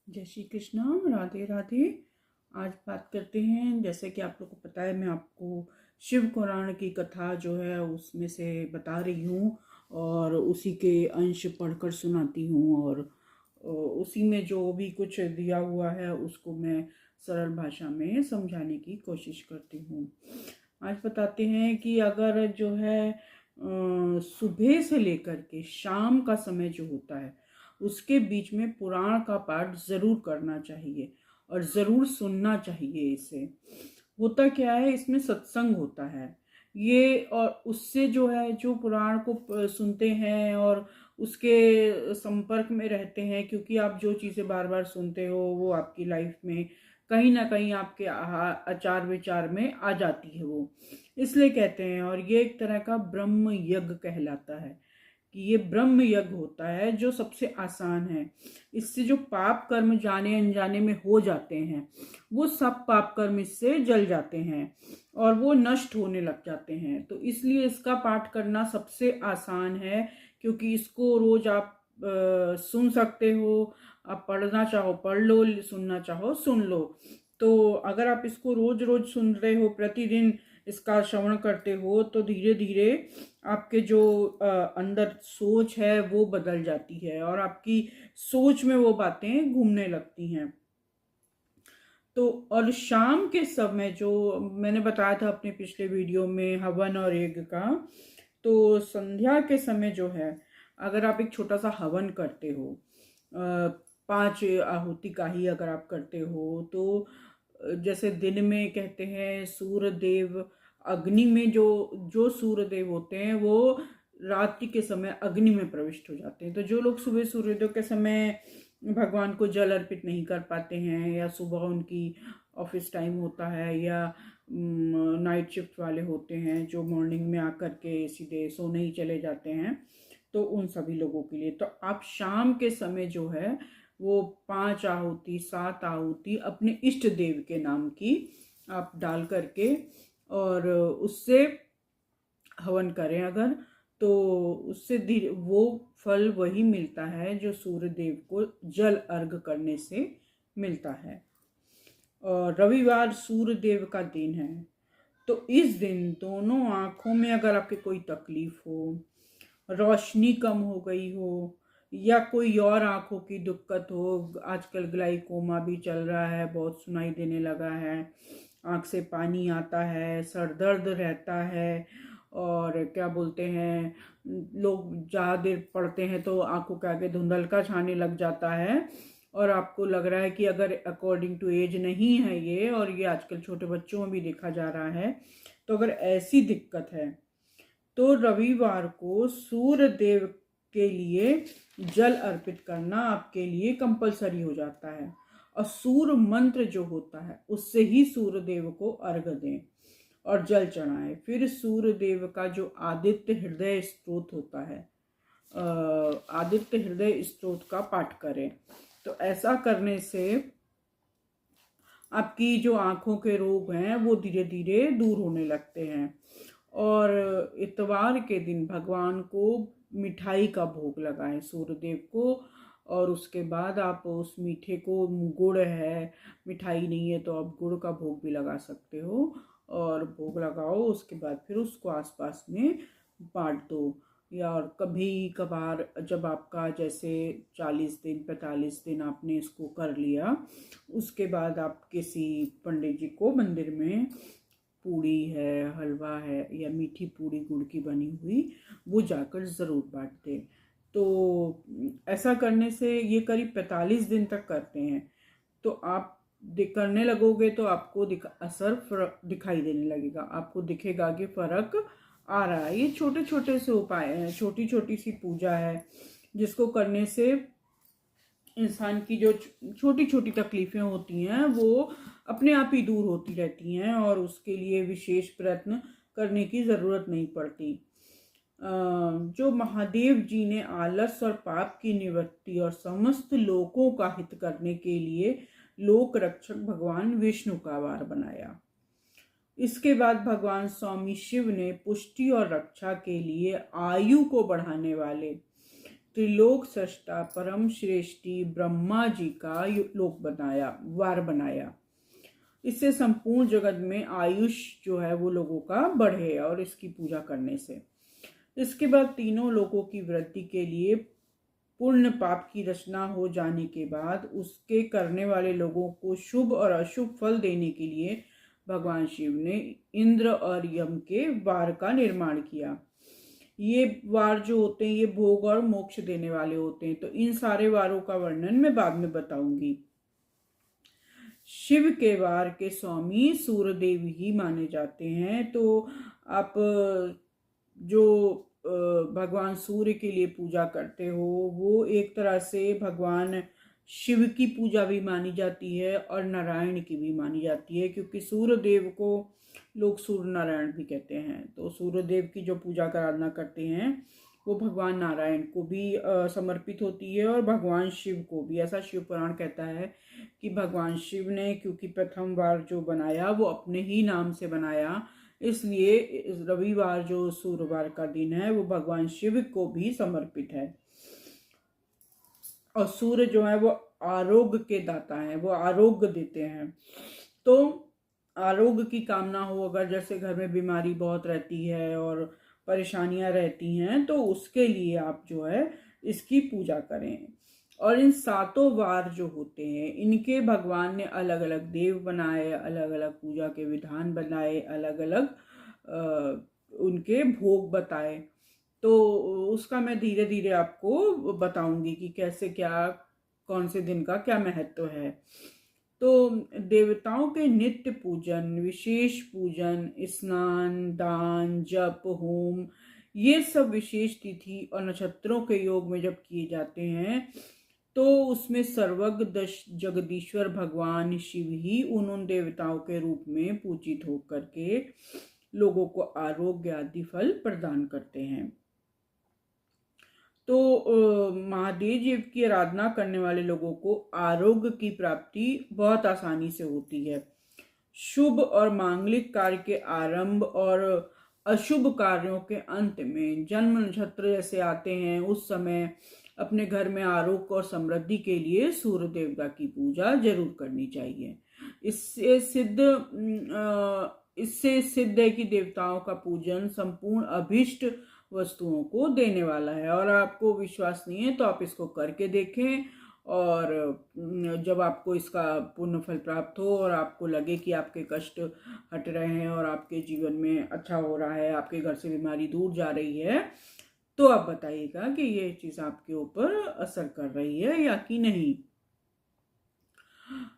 जय श्री कृष्ण। राधे राधे। आज बात करते हैं, जैसे कि आप लोग को पता है, मैं आपको शिव पुराण की कथा जो है उसमें से बता रही हूँ और उसी के अंश पढ़कर सुनाती हूँ। और उसी में जो भी कुछ दिया हुआ है उसको मैं सरल भाषा में समझाने की कोशिश करती हूँ। आज बताते हैं कि अगर जो है सुबह से लेकर के शाम का समय जो होता है उसके बीच में पुराण का पाठ ज़रूर करना चाहिए और ज़रूर सुनना चाहिए। इसे होता क्या है, इसमें सत्संग होता है ये, और उससे जो है जो पुराण को सुनते हैं और उसके संपर्क में रहते हैं, क्योंकि आप जो चीज़ें बार बार सुनते हो वो आपकी लाइफ में कहीं ना कहीं आपके आचार विचार में आ जाती है वो, इसलिए कहते हैं। और ये एक तरह का ब्रह्म यज्ञ कहलाता है कि ये ब्रह्म यज्ञ होता है जो सबसे आसान है। इससे जो पाप कर्म जाने अनजाने में हो जाते हैं वो सब पाप कर्म इससे जल जाते हैं और वो नष्ट होने लग जाते हैं। तो इसलिए इसका पाठ करना सबसे आसान है, क्योंकि इसको रोज आप सुन सकते हो। आप पढ़ना चाहो पढ़ लो, सुनना चाहो सुन लो। तो अगर आप इसको रोज रोज सुन रहे हो, प्रतिदिन इसका श्रवण करते हो, तो धीरे धीरे आपके जो अंदर सोच है वो बदल जाती है और आपकी सोच में वो बातें घूमने लगती हैं। तो और शाम के समय जो मैंने बताया था अपने पिछले वीडियो में हवन और यज्ञ का, तो संध्या के समय जो है अगर आप एक छोटा सा हवन करते हो, 5 आहुति का ही अगर आप करते हो, तो जैसे दिन में कहते हैं सूर्य देव अग्नि में, जो जो सूर्य देव होते हैं वो रात्रि के समय अग्नि में प्रविष्ट हो जाते हैं। तो जो लोग सुबह सूर्योदय के समय भगवान को जल अर्पित नहीं कर पाते हैं, या सुबह उनकी ऑफिस टाइम होता है, या नाइट शिफ्ट वाले होते हैं जो मॉर्निंग में आकर के सीधे सोने ही चले जाते हैं, तो उन सभी लोगों के लिए तो आप शाम के समय जो है वो 5 आहुति 7 आहुति अपने इष्ट देव के नाम की आप डाल करके और उससे हवन करें अगर, तो उससे धीरे वो फल वही मिलता है जो सूर्य देव को जल अर्घ करने से मिलता है। और रविवार सूर्य देव का दिन है, तो इस दिन दोनों आँखों में अगर आपके कोई तकलीफ हो, रोशनी कम हो गई हो, या कोई और आँखों की दिक्कत हो, आजकल ग्लाइकोमा भी चल रहा है, बहुत सुनाई देने लगा है, आँख से पानी आता है, सर दर्द रहता है, और क्या बोलते हैं, लोग ज़्यादा देर पढ़ते हैं तो आँखों के आगे धुंधलका छाने लग जाता है, और आपको लग रहा है कि अगर अकॉर्डिंग टू एज नहीं है ये, और ये आजकल छोटे बच्चों में भी देखा जा रहा है, तो अगर ऐसी दिक्कत है तो रविवार को सूर्य देव के लिए जल अर्पित करना आपके लिए कंपलसरी हो जाता है। और सूर्य मंत्र जो होता है उससे ही सूर्य देव को अर्घ दें और जल चढ़ाएं। फिर सूर्य देव का जो आदित्य हृदय स्तोत्र होता है, आदित्य हृदय स्तोत्र का पाठ करें। तो ऐसा करने से आपकी जो आँखों के रोग हैं वो धीरे धीरे दूर होने लगते हैं। और इतवार के दिन भगवान को मिठाई का भोग लगाएं सूर्यदेव को, और उसके बाद आप उस मीठे को, गुड़ है, मिठाई नहीं है तो आप गुड़ का भोग भी लगा सकते हो, और भोग लगाओ। उसके बाद फिर उसको आसपास में बांट दो। या और कभी कभार जब आपका जैसे 40 दिन 45 दिन आपने इसको कर लिया, उसके बाद आप किसी पंडित जी को मंदिर में पूड़ी है, हलवा है, या मीठी पूड़ी गुड़ की बनी हुई, वो जाकर ज़रूर बांट दें। तो ऐसा करने से ये करीब 45 दिन तक करते हैं, तो आप करने लगोगे तो आपको असर दिखाई देने लगेगा, आपको दिखेगा कि फ़र्क आ रहा है। ये छोटे छोटे से उपाय हैं, छोटी छोटी सी पूजा है जिसको करने से इंसान की जो छोटी छोटी तकलीफ़ें होती हैं वो अपने आप ही दूर होती रहती हैं, और उसके लिए विशेष प्रयत्न करने की ज़रूरत नहीं पड़ती। जो महादेव जी ने आलस और पाप की निवृत्ति और समस्त लोकों का हित करने के लिए लोक रक्षक भगवान विष्णु का अवतार बनाया। इसके बाद भगवान स्वामी शिव ने पुष्टि और रक्षा के लिए आयु को बढ़ाने वाले त्रिलोक सृष्टा परम श्रेष्ठी ब्रह्मा जी का वार बनाया। इससे संपूर्ण जगत में आयुष जो है वो लोगों का बढ़े और इसकी पूजा करने से। इसके बाद तीनों लोगों की वृद्धि के लिए पुण्य पाप की रचना हो जाने के बाद उसके करने वाले लोगों को शुभ और अशुभ फल देने के लिए भगवान शिव ने इंद्र और यम के वार का निर्माण किया। ये वार जो होते हैं ये भोग और मोक्ष देने वाले होते हैं। तो इन सारे वारों का वर्णन मैं बाद में बताऊंगी। शिव के वार के स्वामी सूर्यदेव ही माने जाते हैं। तो आप जो भगवान सूर्य के लिए पूजा करते हो वो एक तरह से भगवान शिव की पूजा भी मानी जाती है और नारायण की भी मानी जाती है, क्योंकि सूर्यदेव को लोग सूर्य नारायण भी कहते हैं। तो सूर्यदेव की जो पूजा का आराधना करते हैं वो भगवान नारायण को भी समर्पित होती है और भगवान शिव को भी। ऐसा शिव पुराण कहता है कि भगवान शिव ने क्योंकि प्रथम बार जो बनाया वो अपने ही नाम से बनाया, इसलिए रविवार जो सूर्यवार का दिन है वो भगवान शिव को भी समर्पित है। और सूर्य जो है वो आरोग्य के दाता है, वो आरोग्य देते हैं। तो आरोग्य की कामना हो, अगर जैसे घर में बीमारी बहुत रहती है और परेशानियां रहती हैं, तो उसके लिए आप जो है इसकी पूजा करें। और इन सातों वार जो होते हैं इनके भगवान ने अलग अलग देव बनाए, अलग अलग पूजा के विधान बनाए, अलग अलग उनके भोग बताए। तो उसका मैं धीरे धीरे आपको बताऊंगी कि कैसे क्या, कौन से दिन का क्या महत्व है। तो देवताओं के नित्य पूजन, विशेष पूजन, स्नान, दान, जप, होम, ये सब विशेष तिथि और नक्षत्रों के योग में जब किए जाते हैं तो उसमें सर्वज्ञ जगदीश्वर भगवान शिव ही उन देवताओं के रूप में पूजित होकर के लोगों को आरोग्य आदि फल प्रदान करते हैं। तो महादेव जी की आराधना करने वाले लोगों को आरोग्य की प्राप्ति बहुत आसानी से होती है। शुभ और मांगलिक कार्य के आरंभ और अशुभ कार्यों के अंत में जन्म नक्षत्र जैसे आते हैं उस समय अपने घर में आरोग्य और समृद्धि के लिए सूर्य देवता की पूजा जरूर करनी चाहिए। इससे सिद्ध है कि देवताओं का पूजन संपूर्ण अभीष्ट वस्तुओं को देने वाला है। और आपको विश्वास नहीं है तो आप इसको करके देखें, और जब आपको इसका पुण्य फल प्राप्त हो और आपको लगे कि आपके कष्ट हट रहे हैं और आपके जीवन में अच्छा हो रहा है, आपके घर से बीमारी दूर जा रही है, तो आप बताइएगा कि ये चीज़ आपके ऊपर असर कर रही है या कि नहीं।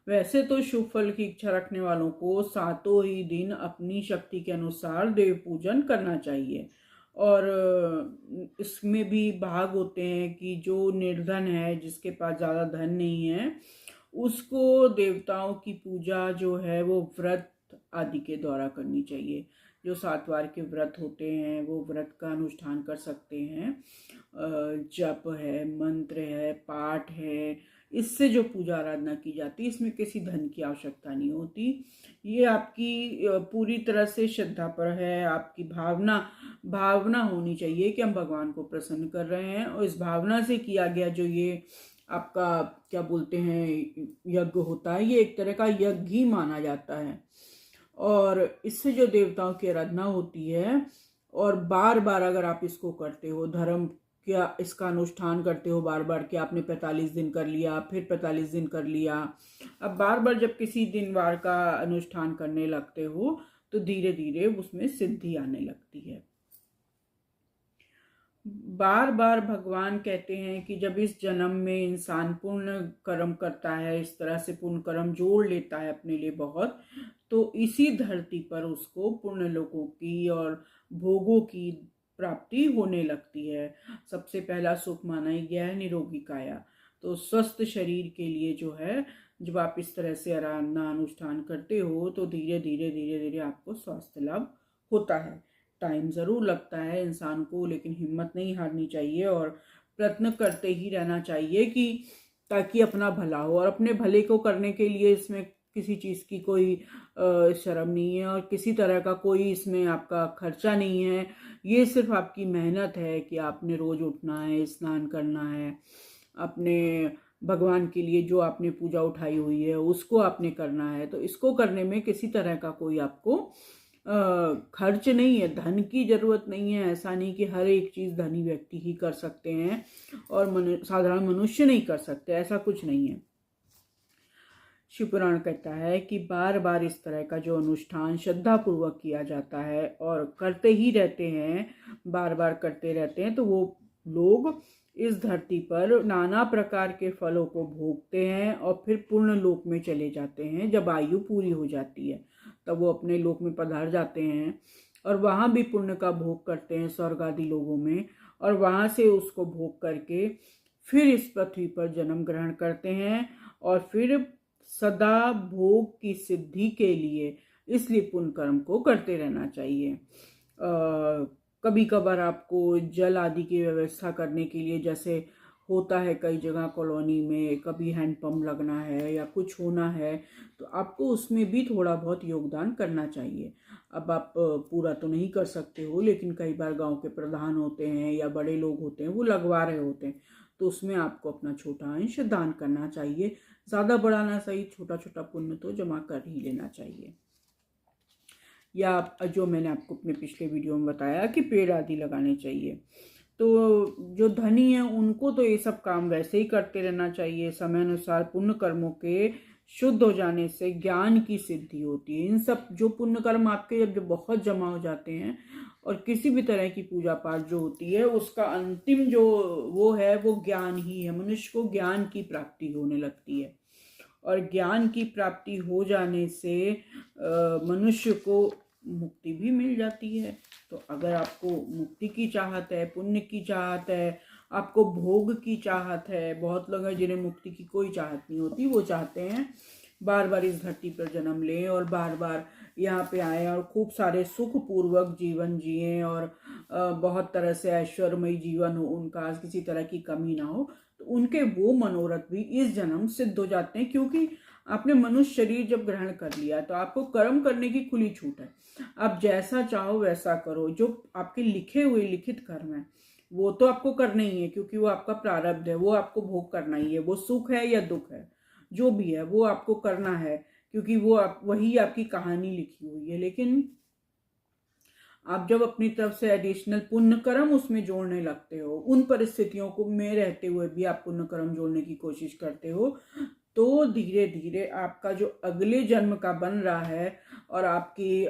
वैसे तो शुभ फल की इच्छा रखने वालों को सातों ही दिन अपनी शक्ति के अनुसार देव पूजन करना चाहिए। और इसमें भी भाग होते हैं कि जो निर्धन है, जिसके पास ज़्यादा धन नहीं है, उसको देवताओं की पूजा जो है वो व्रत आदि के द्वारा करनी चाहिए। जो 7 वार के व्रत होते हैं वो व्रत का अनुष्ठान कर सकते हैं। जप है, मंत्र है, पाठ है, इससे जो पूजा आराधना की जाती है इसमें किसी धन की आवश्यकता नहीं होती। ये आपकी पूरी तरह से श्रद्धा पर है। आपकी भावना होनी चाहिए कि हम भगवान को प्रसन्न कर रहे हैं, और इस भावना से किया गया जो ये आपका क्या बोलते हैं यज्ञ होता है, ये एक तरह का यज्ञ ही माना जाता है। और इससे जो देवताओं की आराधना होती है, और बार बार अगर आप इसको करते हो, धर्म क्या इसका अनुष्ठान करते हो बार बार, कि आपने 45 दिन कर लिया, फिर 45 दिन कर लिया, अब बार बार जब किसी दिन वार का अनुष्ठान करने लगते हो तो धीरे धीरे उसमें सिद्धि आने लगती है। बार बार भगवान कहते हैं कि जब इस जन्म में इंसान पुण्य कर्म करता है, इस तरह से पुण्य कर्म जोड़ लेता है अपने लिए बहुत, तो इसी धरती पर उसको पुण्य लोगों की और भोगों की प्राप्ति होने लगती है। सबसे पहला सुख माना ही गया है निरोगी काया। तो स्वस्थ शरीर के लिए जो है, जब आप इस तरह से आराधना अनुष्ठान करते हो तो धीरे धीरे धीरे धीरे आपको स्वास्थ्य लाभ होता है। टाइम ज़रूर लगता है इंसान को, लेकिन हिम्मत नहीं हारनी चाहिए और प्रयत्न करते ही रहना चाहिए कि ताकि अपना भला हो। और अपने भले को करने के लिए इसमें किसी चीज़ की कोई शर्म नहीं है और किसी तरह का कोई इसमें आपका खर्चा नहीं है। ये सिर्फ आपकी मेहनत है कि आपने रोज़ उठना है, स्नान करना है, अपने भगवान के लिए जो आपने पूजा उठाई हुई है उसको आपने करना है। तो इसको करने में किसी तरह का कोई आपको खर्च नहीं है, धन की ज़रूरत नहीं है। ऐसा नहीं कि हर एक चीज़ धनी व्यक्ति ही कर सकते हैं और साधारण मनुष्य नहीं कर सकते, ऐसा कुछ नहीं है। शिवपुराण कहता है कि बार बार इस तरह का जो अनुष्ठान श्रद्धा पूर्वक किया जाता है और करते ही रहते हैं, बार बार करते रहते हैं, तो वो लोग इस धरती पर नाना प्रकार के फलों को भोगते हैं और फिर पूर्ण लोक में चले जाते हैं। जब आयु पूरी हो जाती है तब वो अपने लोक में पधार जाते हैं और वहाँ भी पुण्य का भोग करते हैं स्वर्ग आदि लोगों में, और वहाँ से उसको भोग करके फिर इस पृथ्वी पर जन्म ग्रहण करते हैं और फिर सदा भोग की सिद्धि के लिए इसलिए पुण्य कर्म को करते रहना चाहिए। कभी कभार आपको जल आदि की व्यवस्था करने के लिए, जैसे होता है कई जगह कॉलोनी में, कभी हैंडपम्प लगना है या कुछ होना है, तो आपको उसमें भी थोड़ा बहुत योगदान करना चाहिए। अब आप पूरा तो नहीं कर सकते हो, लेकिन कई बार गांव के प्रधान होते हैं या बड़े लोग होते हैं, वो लगवा रहे होते हैं, तो उसमें आपको अपना छोटा अंश दान करना चाहिए। ज़्यादा बड़ा ना सही, छोटा छोटा पुण्य तो जमा कर ही लेना चाहिए। या जो मैंने आपको अपने पिछले वीडियो में बताया कि पेड़ आदि लगाने चाहिए। तो जो धनी है उनको तो ये सब काम वैसे ही करते रहना चाहिए। समय अनुसार पुण्य कर्मों के शुद्ध हो जाने से ज्ञान की सिद्धि होती है। इन सब जो पुण्य कर्म आपके जब बहुत जमा हो जाते हैं और किसी भी तरह की पूजा पाठ जो होती है उसका अंतिम जो वो है वो ज्ञान ही है। मनुष्य को ज्ञान की प्राप्ति होने लगती है और ज्ञान की प्राप्ति हो जाने से मनुष्य को मुक्ति भी मिल जाती है। तो अगर आपको मुक्ति की चाहत है, पुण्य की चाहत है, आपको भोग की चाहत है, बहुत लोग हैं जिन्हें मुक्ति की कोई चाहत नहीं होती, वो चाहते हैं बार बार इस धरती पर जन्म लें और बार बार यहाँ पे आए और खूब सारे सुखपूर्वक जीवन जिएं और बहुत तरह से ऐश्वर्यमयी जीवन हो उनका, किसी तरह की कमी ना हो। तो उनके वो मनोरथ भी इस जन्म सिद्ध हो जाते हैं, क्योंकि आपने मनुष्य शरीर जब ग्रहण कर लिया तो आपको कर्म करने की खुली छूट है। आप जैसा चाहो वैसा करो। जो आपके लिखे हुए लिखित कर्म है वो तो आपको करना ही है, क्योंकि वो आपका प्रारब्ध है, वो आपको भोग करना ही है। वो सुख है या दुख है, जो भी है वो आपको करना है, क्योंकि वही आपकी कहानी लिखी हुई है। लेकिन आप जब अपनी तरफ से एडिशनल पुण्य कर्म उसमें जोड़ने लगते हो, उन परिस्थितियों को में रहते हुए भी आप पुण्य कर्म जोड़ने की कोशिश करते हो, तो धीरे धीरे आपका जो अगले जन्म का बन रहा है और आपकी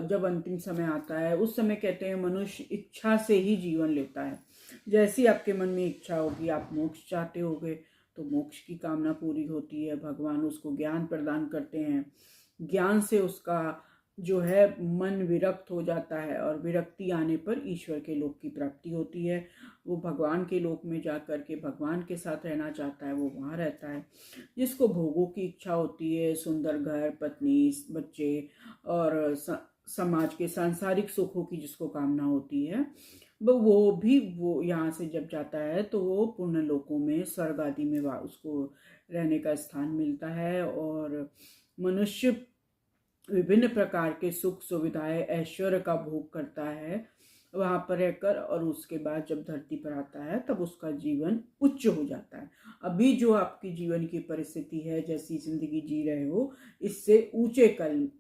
जब अंतिम समय आता है उस समय कहते हैं मनुष्य इच्छा से ही जीवन लेता है। जैसी आपके मन में इच्छा होगी, आप मोक्ष चाहते होगे तो मोक्ष की कामना पूरी होती है। भगवान उसको ज्ञान प्रदान करते हैं, ज्ञान से उसका जो है मन विरक्त हो जाता है और विरक्ति आने पर ईश्वर के लोक की प्राप्ति होती है। वो भगवान के लोक में जा कर के भगवान के साथ रहना चाहता है, वो वहाँ रहता है। जिसको भोगों की इच्छा होती है, सुंदर घर, पत्नी, बच्चे और समाज के सांसारिक सुखों की जिसको कामना होती है, वो यहाँ से जब जाता है तो वो पुण्य लोकों में, स्वर्ग आदि में उसको रहने का स्थान मिलता है और मनुष्य विभिन्न प्रकार के सुख सुविधाएं ऐश्वर्य का भोग करता है वहां पर रहकर, और उसके बाद जब धरती पर आता है तब उसका जीवन उच्च हो जाता है। अभी जो आपकी जीवन की परिस्थिति है, जैसी जिंदगी जी रहे हो, इससे ऊंचे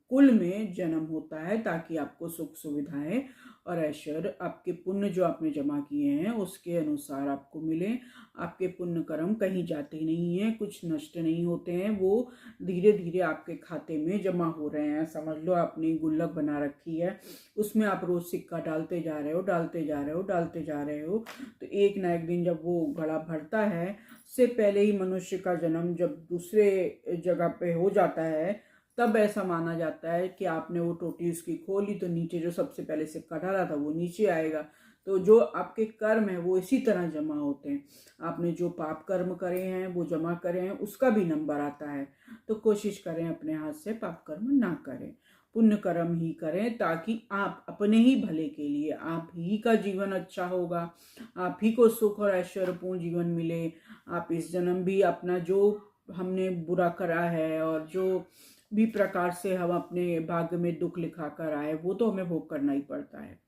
कुल में जन्म होता है ताकि आपको सुख सुविधाएं और ऐश्वर्य आपके पुण्य जो आपने जमा किए हैं उसके अनुसार आपको मिले। आपके पुण्य कर्म कहीं जाते नहीं हैं, कुछ नष्ट नहीं होते हैं, वो धीरे धीरे आपके खाते में जमा हो रहे हैं। समझ लो आपने गुल्लक बना रखी है, उसमें आप रोज सिक्का डालते जा रहे हो, डालते जा रहे हो, डालते जा रहे हो, तो एक ना एक दिन जब वो घड़ा भरता है, से पहले ही मनुष्य का जन्म जब दूसरे जगह पे हो जाता है, तब ऐसा माना जाता है कि आपने वो टोटी उसकी खोली तो नीचे जो सबसे पहले सिक्का डाला था वो नीचे आएगा। तो जो आपके कर्म है वो इसी तरह जमा होते हैं। आपने जो पाप कर्म करे हैं वो जमा करे हैं, उसका भी नंबर आता है। तो कोशिश करें अपने हाथ से पाप कर्म ना करें, पुण्य कर्म ही करें, ताकि आप अपने ही भले के लिए, आप ही का जीवन अच्छा होगा, आप ही को सुख और ऐश्वर्यपूर्ण जीवन मिले। आप इस जन्म भी अपना जो हमने बुरा करा है और जो भी प्रकार से हम अपने भाग्य में दुख लिखा कर आए, वो तो हमें भोग करना ही पड़ता है।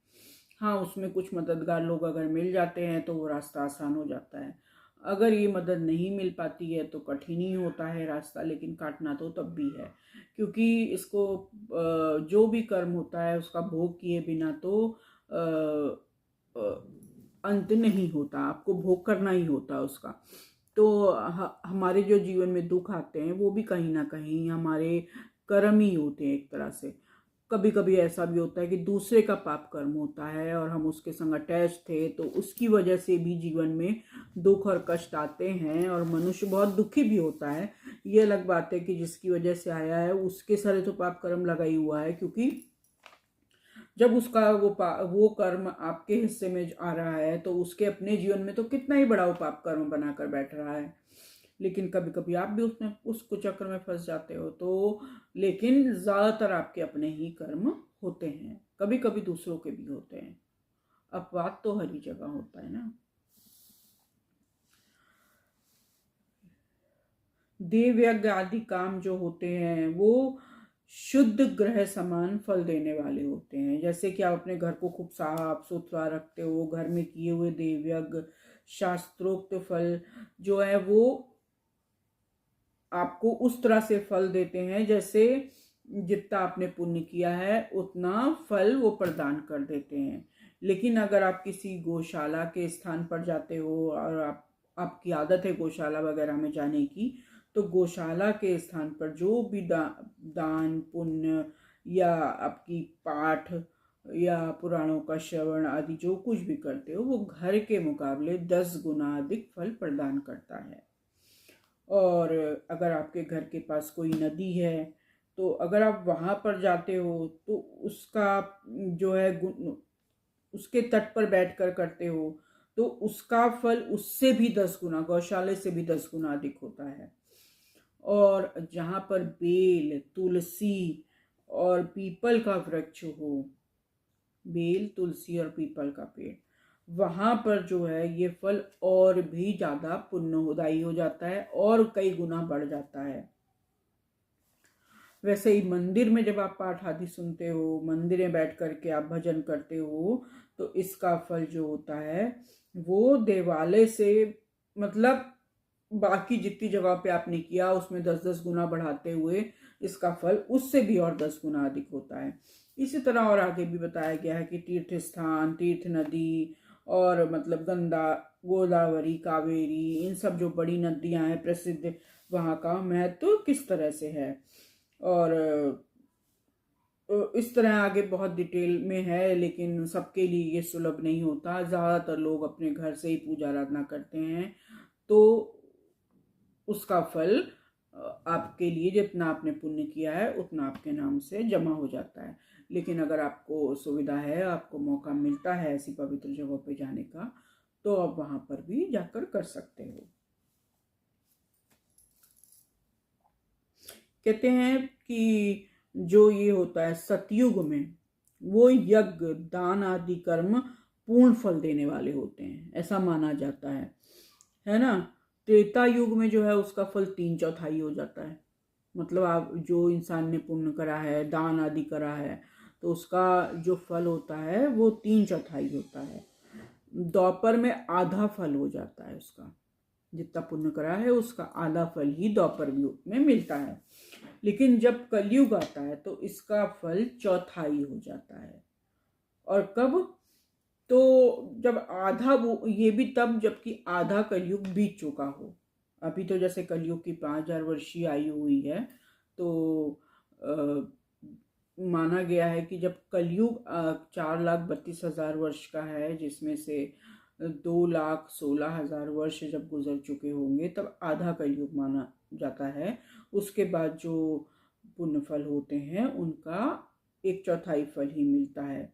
हाँ, उसमें कुछ मददगार लोग अगर मिल जाते हैं तो वो रास्ता आसान हो जाता है। अगर ये मदद नहीं मिल पाती है तो कठिन ही होता है रास्ता, लेकिन काटना तो तब भी है, क्योंकि इसको जो भी कर्म होता है उसका भोग किए बिना तो अ, अंत नहीं होता, आपको भोग करना ही होता है उसका। तो हमारे जो जीवन में दुख आते हैं वो भी कहीं ना कहीं हमारे कर्म ही होते हैं एक तरह से। कभी कभी ऐसा भी होता है कि दूसरे का पाप कर्म होता है और हम उसके संग अटैच थे, तो उसकी वजह से भी जीवन में दुख और कष्ट आते हैं और मनुष्य बहुत दुखी भी होता है। ये अलग बात है कि जिसकी वजह से आया है उसके सारे तो पाप कर्म लगा ही हुआ है, क्योंकि जब उसका वो कर्म आपके हिस्से में आ रहा है तो उसके अपने जीवन में तो कितना ही बड़ा वो पाप कर्म बनाकर बैठ रहा है। लेकिन कभी कभी आप भी उसमें उस कुचक्र में फंस जाते हो, तो लेकिन ज्यादातर आपके अपने ही कर्म होते हैं, कभी कभी दूसरों के भी होते हैं। अपवाद तो हर ही जगह होता है ना। देव यज्ञ आदि काम जो होते हैं वो शुद्ध ग्रह समान फल देने वाले होते हैं। जैसे कि आप अपने घर को खूब साफ सुथरा रखते हो, घर में किए हुए देव यज्ञ शास्त्रोक्त फल जो है वो आपको उस तरह से फल देते हैं जैसे जितना आपने पुण्य किया है उतना फल वो प्रदान कर देते हैं। लेकिन अगर आप किसी गौशाला के स्थान पर जाते हो और आपकी आदत है गौशाला वगैरह में जाने की, तो गौशाला के स्थान पर जो भी दान पुण्य या आपकी पाठ या पुराणों का श्रवण आदि जो कुछ भी करते हो वो घर के मुकाबले 10 गुना अधिक फल प्रदान करता है। और अगर आपके घर के पास कोई नदी है तो अगर आप वहाँ पर जाते हो तो उसका जो है उसके तट पर बैठकर करते हो तो उसका फल उससे भी 10 गुना, गौशाले से भी 10 गुना अधिक होता है। और जहाँ पर बेल तुलसी और पीपल का वृक्ष हो, बेल तुलसी और पीपल का पेड़, वहां पर जो है ये फल और भी ज्यादा पुण्यदायी हो जाता है और कई गुना बढ़ जाता है। वैसे ही मंदिर में जब आप पाठ आदि सुनते हो, मंदिर में बैठ करके आप भजन करते हो, तो इसका फल जो होता है वो देवालय से मतलब बाकी जितनी जगह पे आपने किया उसमें 10-10 गुना बढ़ाते हुए इसका फल उससे भी और 10 गुना अधिक होता है। इसी तरह और आगे भी बताया गया है कि तीर्थ स्थान, तीर्थ नदी और मतलब गंगा, गोदावरी, कावेरी, इन सब जो बड़ी नदियां हैं प्रसिद्ध, वहाँ का महत्व किस तरह से है। और इस तरह आगे बहुत डिटेल में है, लेकिन सबके लिए ये सुलभ नहीं होता। ज़्यादातर लोग अपने घर से ही पूजा आराधना करते हैं, तो उसका फल आपके लिए जितना आपने पुण्य किया है उतना आपके नाम से जमा हो जाता है। लेकिन अगर आपको सुविधा है, आपको मौका मिलता है ऐसी पवित्र जगहों पे जाने का, तो आप वहां पर भी जाकर कर सकते हो। कहते हैं कि जो ये होता है सतयुग में, वो यज्ञ दान आदि कर्म पूर्ण फल देने वाले होते हैं, ऐसा माना जाता है ना। त्रेता युग में जो है उसका फल 3/4 हो जाता है। मतलब आप जो इंसान ने पुण्य करा है, दान आदि करा है, तो उसका जो फल होता है वो 3/4 होता है। द्वापर में आधा फल हो जाता है उसका, जितना पुण्य करा है उसका आधा फल ही द्वापर युग में मिलता है। लेकिन जब कलयुग आता है तो इसका फल 1/4 हो जाता है। और कब? तो जब आधा, वो ये भी तब जबकि आधा कलयुग बीत चुका हो। अभी तो जैसे कलयुग की 5000 वर्षीय आयु हुई है, तो माना गया है कि जब कलयुग 4,32,000 वर्ष का है, जिसमें से 2,16,000 वर्ष जब गुजर चुके होंगे तब आधा कलयुग माना जाता है। उसके बाद जो पुण्य फल होते हैं उनका 1/4 फल ही मिलता है।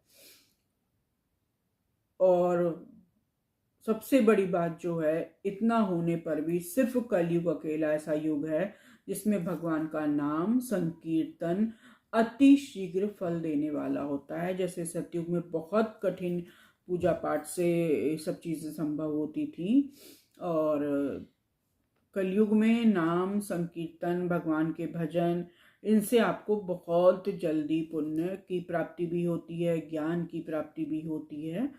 और सबसे बड़ी बात जो है, इतना होने पर भी सिर्फ कलयुग अकेला ऐसा युग है जिसमें भगवान का नाम संकीर्तन अति शीघ्र फल देने वाला होता है। जैसे सतयुग में बहुत कठिन पूजा पाठ से सब चीजें संभव होती थी, और कलयुग में नाम संकीर्तन, भगवान के भजन, इनसे आपको बहुत जल्दी पुण्य की प्राप्ति भी होती है, ज्ञान की प्राप्ति भी होती है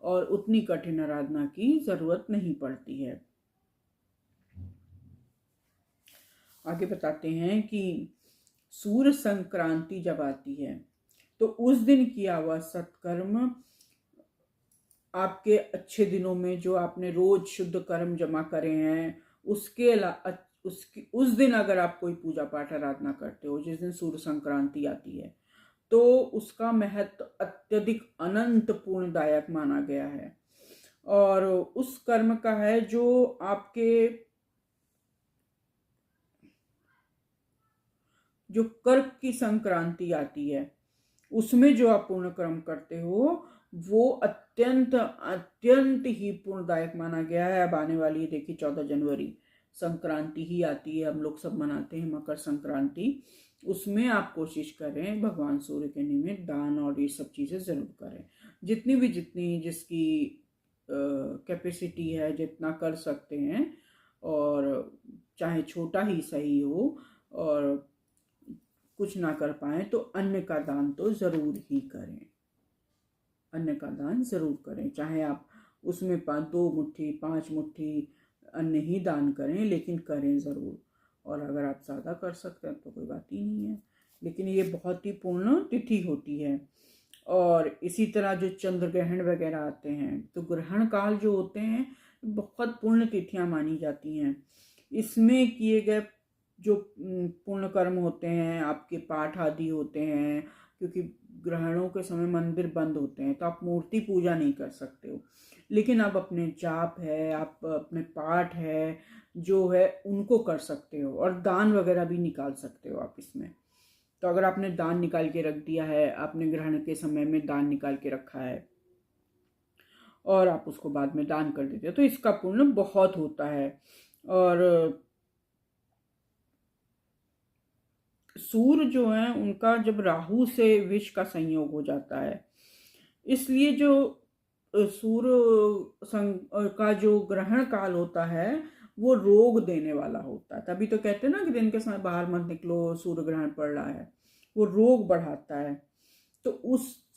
और उतनी कठिन आराधना की जरूरत नहीं पड़ती है। आगे बताते हैं कि सूर्य संक्रांति जब आती है तो उस दिन किया हुआ सत्कर्म आपके अच्छे दिनों में जो आपने रोज शुद्ध कर्म जमा करे हैं उसके उस दिन अगर आप कोई पूजा पाठ आराधना करते हो, जिस दिन सूर्य संक्रांति आती है, तो उसका महत्व अत्यधिक अनंत पूर्णदायक माना गया है। और उस कर्म का है जो आपके जो कर्क की संक्रांति आती है उसमें जो आप पूर्ण कर्म करते हो वो अत्यंत अत्यंत ही पूर्णदायक माना गया है। अब आने वाली देखिए 14 जनवरी संक्रांति ही आती है, हम लोग सब मनाते हैं मकर संक्रांति। उसमें आप कोशिश करें भगवान सूर्य के निमित्त दान और ये सब चीज़ें ज़रूर करें, जितनी जिसकी कैपेसिटी है, जितना कर सकते हैं, और चाहे छोटा ही सही हो, और कुछ ना कर पाए तो अन्न का दान तो ज़रूर ही करें, अन्न का दान ज़रूर करें। चाहे आप उसमें 2 मुट्ठी 5 मुट्ठी अन्न ही दान करें, लेकिन करें ज़रूर। और अगर आप ज़्यादा कर सकते हैं तो कोई बात ही नहीं है, लेकिन ये बहुत ही पूर्ण तिथि होती है। और इसी तरह जो चंद्र ग्रहण वगैरह आते हैं तो ग्रहण काल जो होते हैं बहुत पूर्ण तिथियां मानी जाती हैं। इसमें किए गए जो पुण्य कर्म होते हैं, आपके पाठ आदि होते हैं, क्योंकि ग्रहणों के समय मंदिर बंद होते हैं तो आप मूर्ति पूजा नहीं कर सकते हो, लेकिन आप अपने जाप है, आप अपने पाठ है जो है उनको कर सकते हो, और दान वगैरह भी निकाल सकते हो आप इसमें। तो अगर आपने दान निकाल के रख दिया है, आपने ग्रहण के समय में दान निकाल के रखा है और आप उसको बाद में दान कर देते हो तो इसका पुण्य बहुत होता है। और सूर्य जो है उनका जब राहु से विष का संयोग हो जाता है, इसलिए जो सूर्य का जो ग्रहण काल होता है वो रोग देने वाला होता है। तभी तो कहते हैं ना कि दिन के समय बाहर मत निकलो, सूर्य ग्रहण पड़ रहा है, वो रोग बढ़ाता है। तो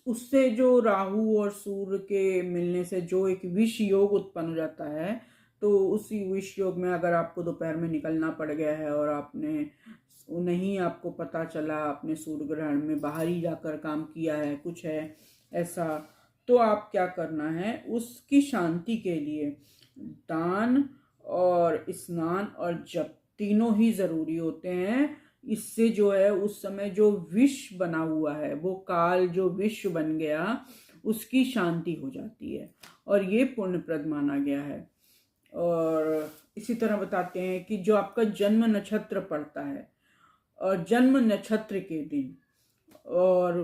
उससे जो राहु और सूर्य के मिलने से जो एक विष योग उत्पन्न हो जाता है, तो उसी विष योग में अगर आपको दोपहर में निकलना पड़ गया है और आपने नहीं, आपको पता चला आपने सूर्य ग्रहण में बाहर ही जाकर काम किया है, कुछ है ऐसा, तो आप क्या करना है, उसकी शांति के लिए दान और स्नान और जप तीनों ही जरूरी होते हैं। इससे जो है उस समय जो विष बना हुआ है, वो काल जो विष बन गया, उसकी शांति हो जाती है और ये पुण्यप्रद माना गया है। और इसी तरह बताते हैं कि जो आपका जन्म नक्षत्र पड़ता है और जन्म नक्षत्र के दिन और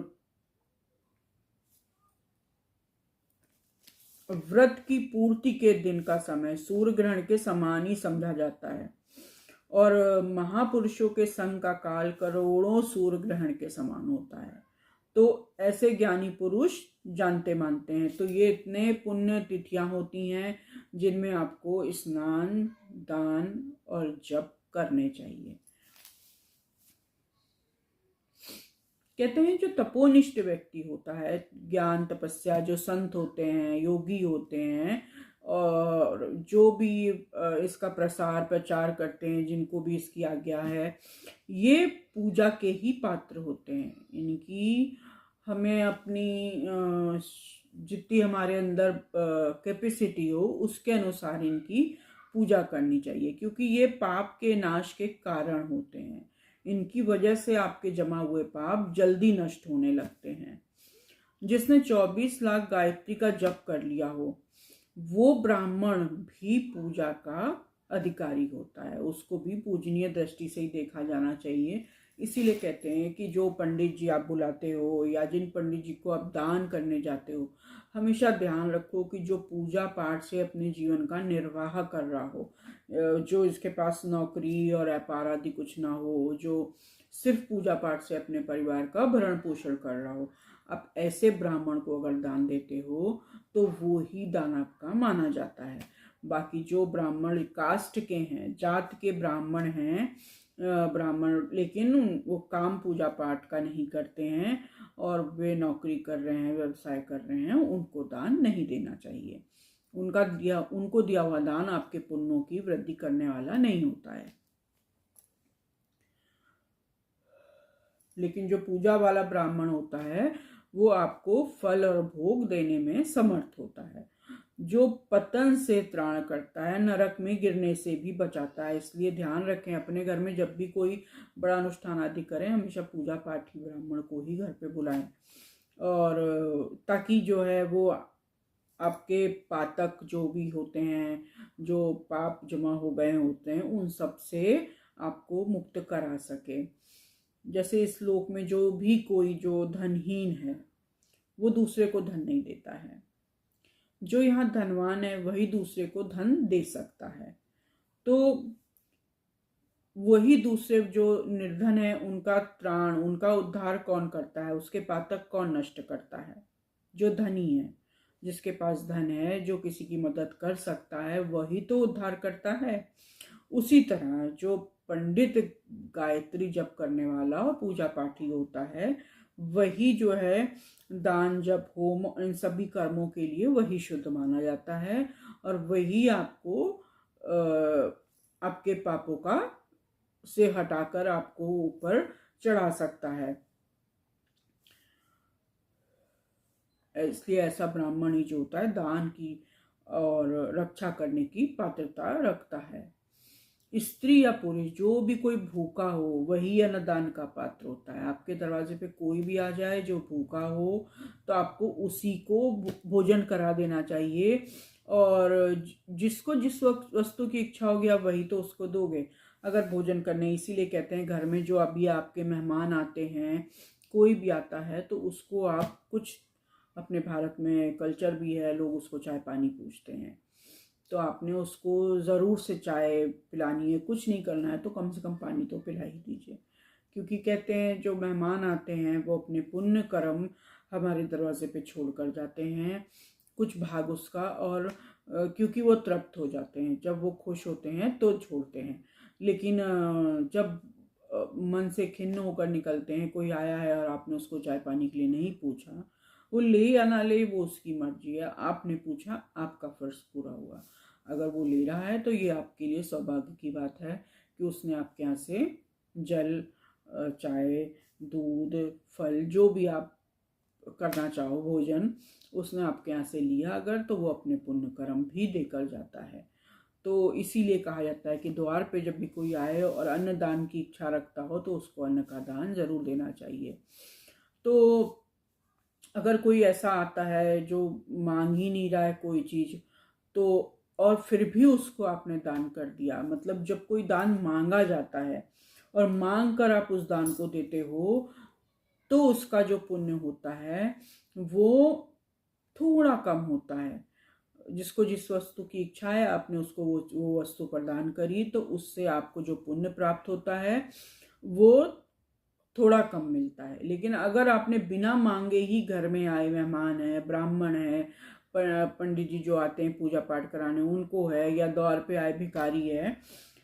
व्रत की पूर्ति के दिन का समय सूर्य ग्रहण के समान ही समझा जाता है, और महापुरुषों के संग का काल करोड़ों सूर्य ग्रहण के समान होता है। तो ऐसे ज्ञानी पुरुष जानते मानते हैं। तो ये इतने पुण्य तिथियां होती हैं जिनमें आपको स्नान, दान और जप करने चाहिए। कहते हैं जो तपोनिष्ठ व्यक्ति होता है, ज्ञान तपस्या, जो संत होते हैं, योगी होते हैं, और जो भी इसका प्रसार प्रचार करते हैं, जिनको भी इसकी आज्ञा है, ये पूजा के ही पात्र होते हैं। इनकी हमें अपनी जितनी हमारे अंदर कैपेसिटी हो उसके अनुसार इनकी पूजा करनी चाहिए, क्योंकि ये पाप के नाश के कारण होते हैं। इनकी वजह से आपके जमा हुए पाप जल्दी नष्ट होने लगते हैं। जिसने 24 लाख गायत्री का जप कर लिया हो वो ब्राह्मण भी पूजा का अधिकारी होता है, उसको भी पूजनीय दृष्टि से ही देखा जाना चाहिए। इसीलिए कहते हैं कि जो पंडित जी आप बुलाते हो या जिन पंडित जी को आप दान करने जाते हो, हमेशा ध्यान रखो कि जो पूजा पाठ से अपने जीवन का निर्वाह कर रहा हो, जो इसके पास नौकरी और व्यापार आदि कुछ ना हो, जो सिर्फ पूजा पाठ से अपने परिवार का भरण पोषण कर रहा हो, आप ऐसे ब्राह्मण को अगर दान देते हो तो वो ही दान आपका माना जाता है। बाकी जो ब्राह्मण कास्ट के हैं, जात के ब्राह्मण हैं, ब्राह्मण लेकिन वो काम पूजा पाठ का नहीं करते हैं और वे नौकरी कर रहे हैं, व्यवसाय कर रहे हैं, उनको दान नहीं देना चाहिए। उनको दिया हुआ दान आपके पुण्यों की वृद्धि करने वाला नहीं होता है। लेकिन जो पूजा वाला ब्राह्मण होता है वो आपको फल और भोग देने में समर्थ होता है, जो पतन से त्राण करता है, नरक में गिरने से भी बचाता है। इसलिए ध्यान रखें, अपने घर में जब भी कोई बड़ा अनुष्ठान आदि करें, हमेशा पूजा पाठी ब्राह्मण को ही घर पे बुलाएं, और ताकि जो है वो आपके पातक जो भी होते हैं, जो पाप जमा हो गए होते हैं, उन सब से आपको मुक्त करा सके। जैसे इस लोक में जो भी कोई जो धनहीन है वो दूसरे को धन नहीं देता है, जो यहाँ धनवान है वही दूसरे को धन दे सकता है। तो वही दूसरे जो निर्धन है उनका त्राण, उनका उद्धार कौन करता है, उसके पातक कौन नष्ट करता है? जो धनी है, जिसके पास धन है, जो किसी की मदद कर सकता है, वही तो उद्धार करता है। उसी तरह जो पंडित गायत्री जप करने वाला और पूजा पाठी होता है, वही जो है दान जप होम इन सभी कर्मों के लिए वही शुद्ध माना जाता है, और वही आपको आपके पापों का से हटाकर आपको ऊपर चढ़ा सकता है। इसलिए ऐसा ब्राह्मण ही जो होता है दान की और रक्षा करने की पात्रता रखता है। स्त्री या पुरुष जो भी कोई भूखा हो वही अन्नदान का पात्र होता है। आपके दरवाजे पे कोई भी आ जाए जो भूखा हो तो आपको उसी को भोजन करा देना चाहिए, और जिसको जिस वस्तु की इच्छा होगी आप वही तो उसको दोगे अगर भोजन करने। इसीलिए कहते हैं घर में जो अभी आपके मेहमान आते हैं, कोई भी आता है तो उसको आप कुछ, अपने भारत में कल्चर भी है, लोग उसको चाय पानी पूछते हैं, तो आपने उसको ज़रूर से चाय पिलानी है। कुछ नहीं करना है तो कम से कम पानी तो पिला ही दीजिए, क्योंकि कहते हैं जो मेहमान आते हैं वो अपने पुण्य कर्म हमारे दरवाजे पे छोड़ कर जाते हैं, कुछ भाग उसका, और क्योंकि वो तृप्त हो जाते हैं, जब वो खुश होते हैं तो छोड़ते हैं, लेकिन जब मन से खिन्न होकर निकलते हैं, कोई आया है और आपने उसको चाय पानी के लिए नहीं पूछा, वो ले या ना ले वो उसकी मर्जी है, आपने पूछा, आपका फर्ज पूरा हुआ। अगर वो ले रहा है तो ये आपके लिए सौभाग्य की बात है कि उसने आपके यहाँ से जल, चाय, दूध, फल, जो भी आप करना चाहो भोजन, उसने आपके यहाँ से लिया अगर, तो वो अपने पुण्य कर्म भी देकर जाता है। तो इसीलिए कहा जाता है कि द्वार पे जब भी कोई आए और अन्न दान की इच्छा रखता हो तो उसको अन्न का दान जरूर देना चाहिए। तो अगर कोई ऐसा आता है जो मांग ही नहीं रहा है कोई चीज़, तो और फिर भी उसको आपने दान कर दिया, मतलब जब कोई दान मांगा जाता है और मांग कर आप उस दान को देते हो, तो उसका जो पुण्य होता है वो थोड़ा कम होता है। जिसको जिस वस्तु की इच्छा है आपने उसको वो वस्तु प्रदान करी, तो उससे आपको जो पुण्य प्राप्त होता है वो थोड़ा कम मिलता है। लेकिन अगर आपने बिना मांगे ही, घर में आए मेहमान है, ब्राह्मण है, पंडित जी जो आते हैं पूजा पाठ कराने उनको है, या द्वार पे आए भिखारी है,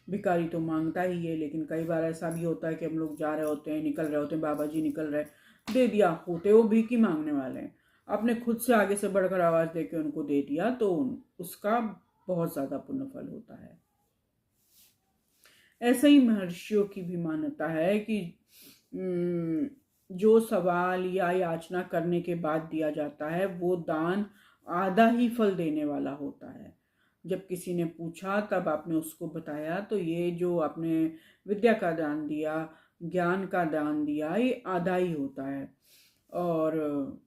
भिखारी तो मांगता ही है, लेकिन कई बार ऐसा भी होता है कि हम लोग जा रहे होते हैं, निकल रहे होते हैं, बाबा जी निकल रहे, दे दिया, होते वो भीख ही मांगने वाले हैं, आपने खुद से आगे से बढ़कर आवाज़ दे के उनको दे दिया, तो उसका बहुत ज़्यादा पुण्य फल होता है। ऐसे ही महर्षियों की भी मान्यता है कि जो सवाल या याचना करने के बाद दिया जाता है वो दान आधा ही फल देने वाला होता है। जब किसी ने पूछा तब आपने उसको बताया, तो ये जो आपने विद्या का दान दिया, ज्ञान का दान दिया, ये आधा ही होता है। और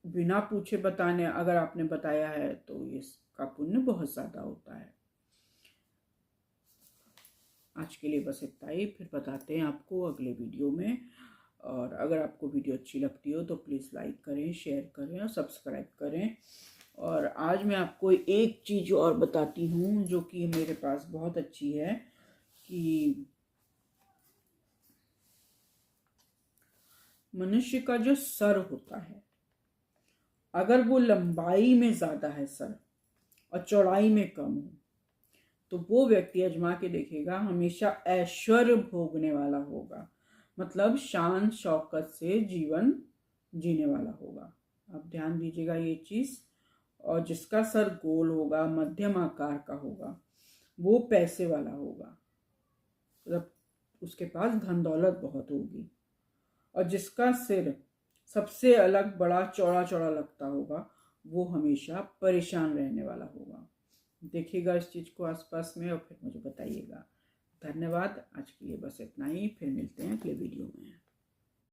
बिना पूछे बताने अगर आपने बताया है तो इसका पुण्य बहुत ज़्यादा होता है। आज के लिए बस इतना ही, फिर बताते हैं आपको अगले वीडियो में। और अगर आपको वीडियो अच्छी लगती हो तो प्लीज़ लाइक करें, शेयर करें और सब्सक्राइब करें। और आज मैं आपको एक चीज़ और बताती हूँ जो कि मेरे पास बहुत अच्छी है, कि मनुष्य का जो सर होता है, अगर वो लंबाई में ज़्यादा है सर, और चौड़ाई में कम हो, तो वो व्यक्ति आजमा के देखेगा, हमेशा ऐश्वर्य भोगने वाला होगा, मतलब शान शौकत से जीवन जीने वाला होगा। आप ध्यान दीजिएगा ये चीज़। और जिसका सर गोल होगा, मध्यम आकार का होगा, वो पैसे वाला होगा, मतलब उसके पास धन दौलत बहुत होगी। और जिसका सिर सबसे अलग बड़ा चौड़ा चौड़ा लगता होगा, वो हमेशा परेशान रहने वाला होगा। देखिएगा इस चीज़ को आसपास में और फिर मुझे बताइएगा। धन्यवाद। आज के लिए बस इतना ही, फिर मिलते हैं अगले वीडियो में।